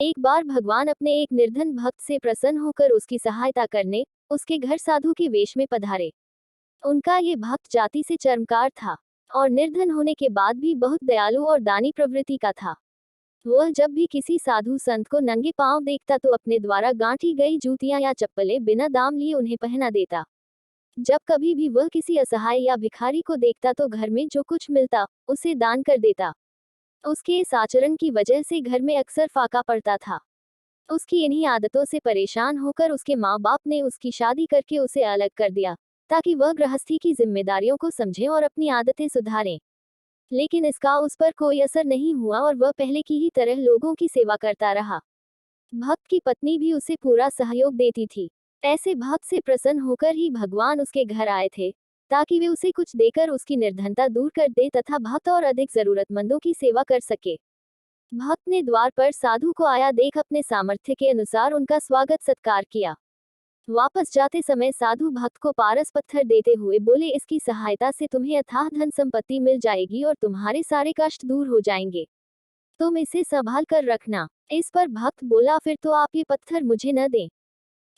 एक बार भगवान अपने एक निर्धन भक्त से प्रसन्न होकर उसकी सहायता करने उसके घर साधु के वेश में पधारे। उनका ये भक्त जाति से चर्मकार था और निर्धन होने के बाद भी बहुत दयालु और दानी प्रवृत्ति का था। वह जब भी किसी साधु संत को नंगे पांव देखता तो अपने द्वारा गांठी गई जूतियां या चप्पलें बिना दाम लिए उन्हें पहना देता। जब कभी भी वह किसी असहाय या भिखारी को देखता तो घर में जो कुछ मिलता उसे दान कर देता। उसके इस आचरण की वजह से घर में अक्सर फाका पड़ता था। उसकी इन्हीं आदतों से परेशान होकर उसके माँ बाप ने उसकी शादी करके उसे अलग कर दिया ताकि वह गृहस्थी की जिम्मेदारियों को समझे और अपनी आदतें सुधारें। लेकिन इसका उस पर कोई असर नहीं हुआ और वह पहले की ही तरह लोगों की सेवा करता रहा। भक्त की पत्नी भी उसे पूरा सहयोग देती थी। ऐसे भक्त से प्रसन्न होकर ही भगवान उसके घर आए थे ताकि वे उसे कुछ देकर उसकी निर्धनता दूर कर दे तथा भक्त और अधिक जरूरतमंदों की सेवा कर सके। भक्त ने द्वार पर साधु को आया देख अपने सामर्थ्य के अनुसार उनका स्वागत सत्कार किया। वापस जाते समय साधु भक्त को पारस पत्थर देते हुए बोले, इसकी सहायता से तुम्हें अथाह धन संपत्ति मिल जाएगी और तुम्हारे सारे कष्ट दूर हो जाएंगे। तुम इसे संभाल कर रखना। इस पर भक्त बोला, फिर तो आप ये पत्थर मुझे न दें,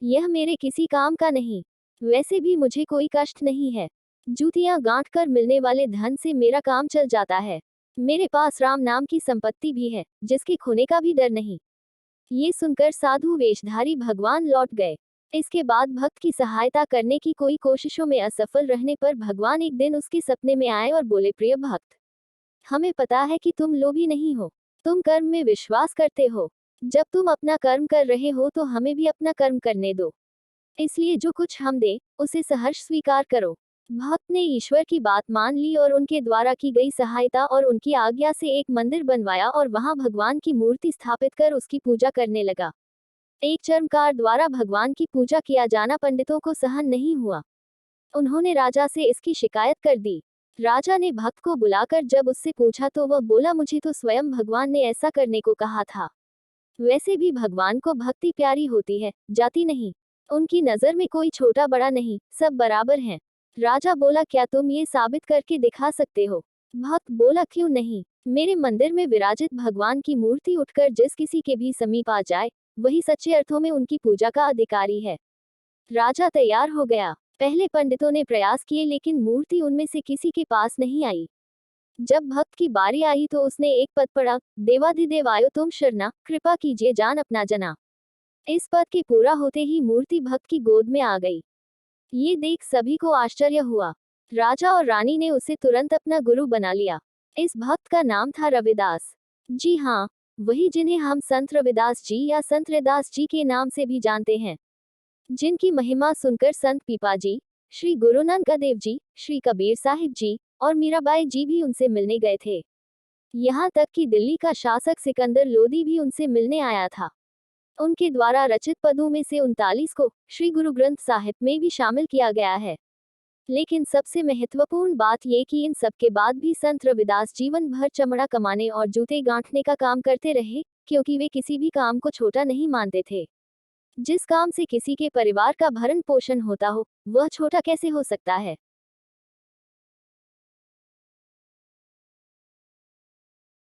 यह मेरे किसी काम का नहीं। वैसे भी मुझे कोई कष्ट नहीं है। जूतियां गांठ कर मिलने वाले धन से मेरा काम चल जाता है। मेरे पास राम नाम की संपत्ति भी है जिसके खोने का भी डर नहीं। ये सुनकर साधु वेशधारी भगवान लौट गए। इसके बाद भक्त की सहायता करने की कोई कोशिशों में असफल रहने पर भगवान एक दिन उसके सपने में आए और बोले, प्रिय भक्त, हमें पता है कि तुम लोभी नहीं हो, तुम कर्म में विश्वास करते हो। जब तुम अपना कर्म कर रहे हो तो हमें भी अपना कर्म करने दो। इसलिए जो कुछ हम दे उसे सहर्ष स्वीकार करो। भक्त ने ईश्वर की बात मान ली और उनके द्वारा की गई सहायता और उनकी आज्ञा से एक मंदिर बनवाया और वहां भगवान की मूर्ति स्थापित कर उसकी पूजा करने लगा। एक चर्मकार द्वारा भगवान की पूजा किया जाना पंडितों को सहन नहीं हुआ। उन्होंने राजा से इसकी शिकायत कर दी। राजा ने भक्त को बुलाकर जब उससे पूछा तो वह बोला, मुझे तो स्वयं भगवान ने ऐसा करने को कहा था। वैसे भी भगवान को भक्ति प्यारी होती है, जाति नहीं। उनकी नजर में कोई छोटा बड़ा नहीं, सब बराबर हैं। राजा बोला, क्या तुम ये साबित करके दिखा सकते हो? भक्त बोला, क्यों नहीं। मेरे मंदिर में विराजित भगवान की मूर्ति उठकर जिस किसी के भी समीप आ जाए वही सच्चे अर्थों में उनकी पूजा का अधिकारी है। राजा तैयार हो गया। पहले पंडितों ने प्रयास किए लेकिन मूर्ति उनमें से किसी के पास नहीं आई। जब भक्त की बारी आई तो उसने एक पद पढ़ा, देवाधिदेव आयो तुम शरणा, कृपा कीजिए जान अपना जना। इस पद के पूरा होते ही मूर्ति भक्त की गोद में आ गई। ये देख सभी को आश्चर्य हुआ। राजा और रानी ने उसे तुरंत अपना गुरु बना लिया। इस भक्त का नाम था रविदास। जी हाँ, वही जिन्हें हम संत रविदास जी या संत रैदास जी के नाम से भी जानते हैं, जिनकी महिमा सुनकर संत पीपाजी, श्री गुरु नानक देव जी, श्री कबीर साहिब जी और मीराबाई जी भी उनसे मिलने गए थे। यहाँ तक कि दिल्ली का शासक सिकंदर लोदी भी उनसे मिलने आया था। उनके द्वारा रचित पदों में से 39 को श्री गुरु ग्रंथ साहिब में भी शामिल किया गया है। लेकिन सबसे महत्वपूर्ण बात ये कि इन सब के बाद भी संत रविदास जीवन भर चमड़ा कमाने और जूते गांठने का काम करते रहे, क्योंकि वे किसी भी काम को छोटा नहीं मानते थे। जिस काम से किसी के परिवार का भरण पोषण होता हो, वह छोटा कैसे हो सकता है।